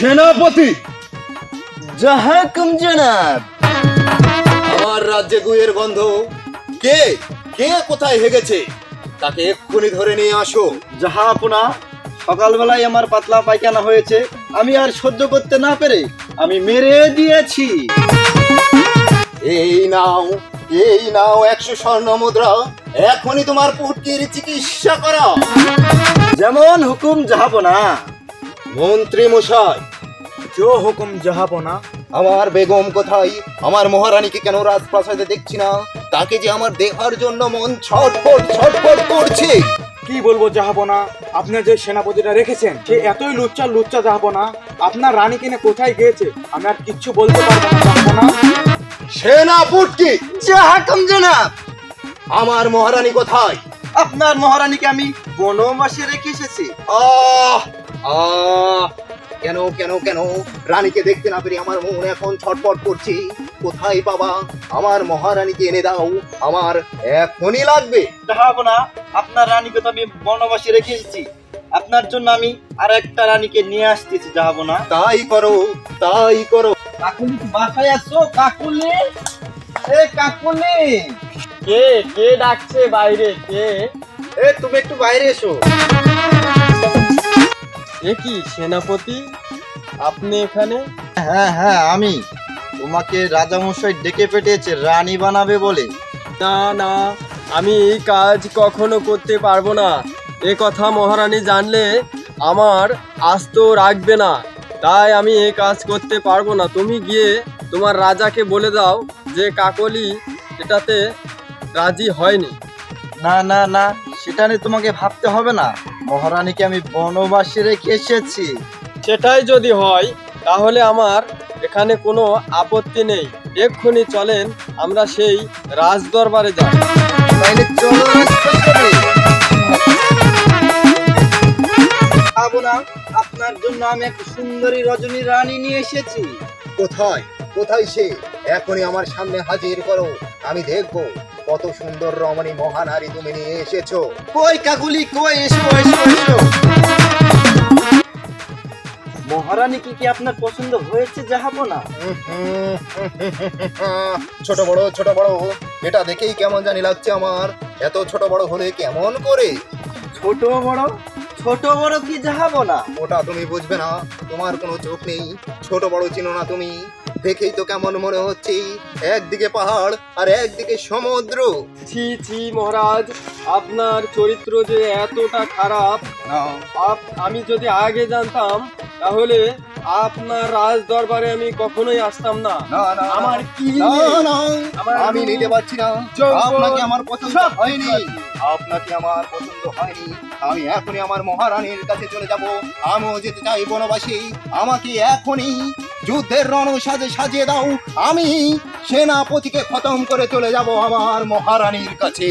সেনাপতি জাহাকুম জনাব। আমার রাজ্যে গুয়ের গন্ধ। কে কে কোথায় হেগেছে তাকে এক্ষুনি ধরে নিয়ে আসো। জাহাপনা, সকালবেলায় আমার পাতলা পায়খানা হয়েছে, আমি আর সহ্য করতে না পেরে আমি মেরে দিয়েছি। এই নাও 100 স্বর্ণ মুদ্রা, এখনই তোমার পুটকির চিকিৎসা করা। যেমন হুকুম জাহাপনা। মন্ত্রী মশাই, জো হুকুম জাহাপনা। আমার বেগম কোথায়? আমার মহারানীকে কেন রাজপ্রাসাদে দেখছি না? তাকে যে আমার দেখার জন্য মন ছটফট ছটফট করছে। কি বলবো জাহাপনা, আপনার যে সেনাপতিটা রেখেছেন সে এতই লুচ্চা জাহাপনা, আপনার রানী কিনে কোথায় গিয়েছে আমি আর কিচ্ছু বলতে পারবো না জাহাপনা। সেনা পুটকি, জাহাকুম জনাব। আমার মহারানী কোথায়? আপনার মহারানীকে আমি বনবাসে রেখে এসেছি। আহ আহ কেন কেন কেন রানীকে দেখতে না পেরে আমার মন এখন ছটফট করছে। কোথায় বাবা? আমার মহারানীকে এনে দাও, আমার এখনই লাগবে। জাহাপনা, আপনার রানীকে তো আমি বনবাসে রেখে এসেছি, আপনার জন্য আমি আর একটা রানীকে নিয়ে আসতেছি জাহাপনা। তাই করো, তাই করো। কাকুলি কি বাসায় আসছো? কাকুলি, এ কাকুলি, কে কে ডাকছে বাইরে? কে? এ তুমি একটু বাইরে এসো। এ কি সেনাপতি, আপনি এখানে? হ্যাঁ হ্যাঁ, আমি তোমাকে রাজামশাই ডেকে পেটেছে রানী বানাবে বলে। না না, আমি এই কাজ কখনো করতে পারবো না। এ কথা মহারানী জানলে আমার আস্ত রাখবে না, তাই আমি এই কাজ করতে পারবো না। তুমি গিয়ে তোমার রাজাকে বলে দাও যে কাকলি এটাতে রাজি হয়নি। না না না, সেটা নিয়ে তোমাকে ভাবতে হবে না, মহারানীকে আমি বনবাসে রেখে এসেছি। সেটাই যদি হয় তাহলে আমার এখানে কোনো আপত্তি নেই। এক্ষুনি চলেন আমরা সেই রাজদরবারে যাই। তাইলে চলো রাজপ্রাসাদে। খাবো না, আপনার জন্য আমি একটা সুন্দরী রজনী রানী নিয়ে এসেছি। কোথায় কোথায় সে? এখনই আমার সামনে হাজির করো, আমি দেখবো কত সুন্দর রমণী মহানারী তুমি নিয়ে এসেছো। কই কাকুলি, কই? এসো এসো এসো। মহারানী কি আপনার পছন্দ হয়েছে জাহাপনা? ছোট বড় এটা দেখেই কেমন জানি লাগছে আমার। এত ছোট বড় হলে কেমন করে? ছোট বড় কি জাহাপনা? ওটা তুমি বুঝবে না, তোমার কোনো চোখ নেই। ছোট বড় চিনো না তুমি? দেখেই তো কেমন মনে হচ্ছে, একদিকে পাহাড় আর একদিকে সমুদ্র। ছি ছি মহারাজ, আপনার চরিত্র যে এতটা খারাপ, আমি যদি আগে জানতাম তাহলে আপনার রাজ দরবারে আমি কখনোই আসতাম না। আমার কি আমি নিতে পারছি না। যোগ্য- আপনাকে আমার পছন্দ হয়নি, আপনাকে আমার পছন্দ হয়নি। আমি এখনই আমার মহারানীর কাছে চলে যাব। আমিও যেতে চাই বনবাসী। আমাকে এখনই যুদ্ধের রণ সাজিয়ে দাও। আমি সেনাপতিকে খতম করে চলে যাব আমার মহারানীর কাছে।